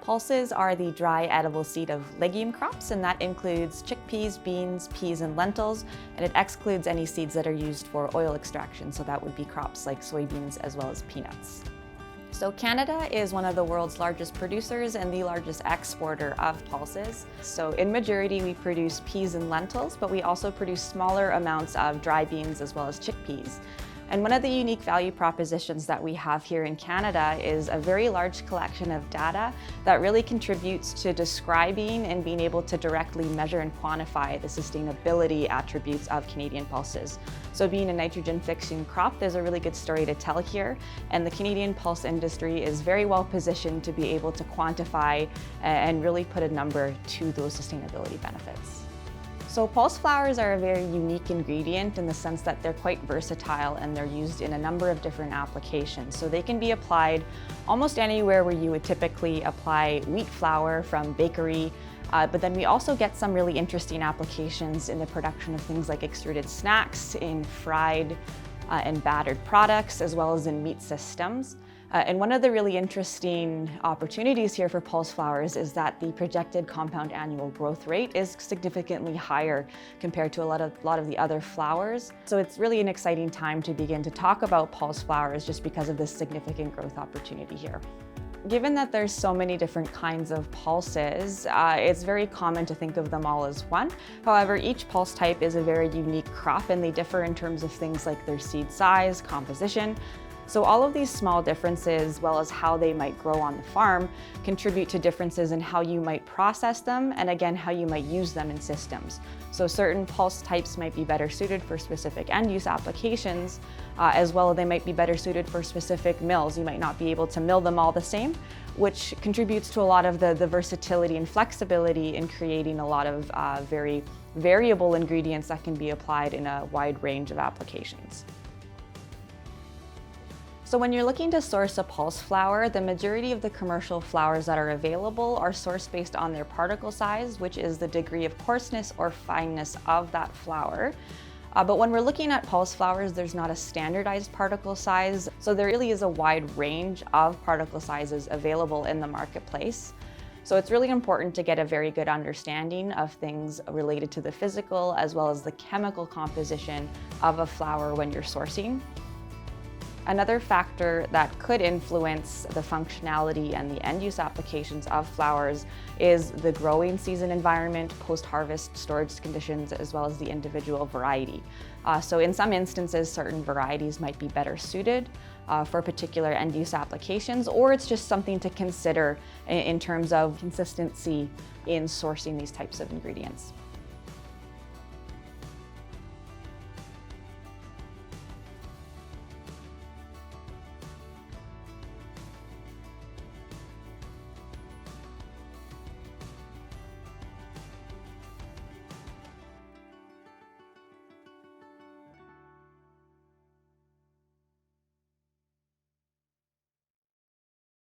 Pulses are the dry edible seed of legume crops, and that includes chickpeas, beans, peas, and lentils, and it excludes any seeds that are used for oil extraction, so that would be crops like soybeans as well as peanuts. So Canada is one of the world's largest producers and the largest exporter of pulses. So in majority we produce peas and lentils, but we also produce smaller amounts of dry beans as well as chickpeas. And one of the unique value propositions that we have here in Canada is a very large collection of data that really contributes to describing and being able to directly measure and quantify the sustainability attributes of Canadian pulses. So being a nitrogen-fixing crop, there's a really good story to tell here, and the Canadian pulse industry is very well positioned to be able to quantify and really put a number to those sustainability benefits. So pulse flours are a very unique ingredient in the sense that they're quite versatile and they're used in a number of different applications. So they can be applied almost anywhere where you would typically apply wheat flour from bakery, but then we also get some really interesting applications in the production of things like extruded snacks, in fried and battered products, as well as in meat systems. And one of the really interesting opportunities here for pulse flours is that the projected compound annual growth rate is significantly higher compared to a lot of the other flours. So it's really an exciting time to begin to talk about pulse flours just because of this significant growth opportunity here. Given that there's so many different kinds of pulses, it's very common to think of them all as one. However, each pulse type is a very unique crop and they differ in terms of things like their seed size, composition. So all of these small differences, as well as how they might grow on the farm, contribute to differences in how you might process them and again, how you might use them in systems. So certain pulse types might be better suited for specific end-use applications, as well as they might be better suited for specific mills. You might not be able to mill them all the same, which contributes to a lot of the versatility and flexibility in creating a lot of very variable ingredients that can be applied in a wide range of applications. So when you're looking to source a pulse flour, the majority of the commercial flours that are available are sourced based on their particle size, which is the degree of coarseness or fineness of that flour. But when we're looking at pulse flours, there's not a standardized particle size, so there really is a wide range of particle sizes available in the marketplace. So it's really important to get a very good understanding of things related to the physical as well as the chemical composition of a flour when you're sourcing. Another factor that could influence the functionality and the end-use applications of flours is the growing season environment, post-harvest storage conditions, as well as the individual variety. So in some instances, certain varieties might be better suited for particular end-use applications, or it's just something to consider in terms of consistency in sourcing these types of ingredients.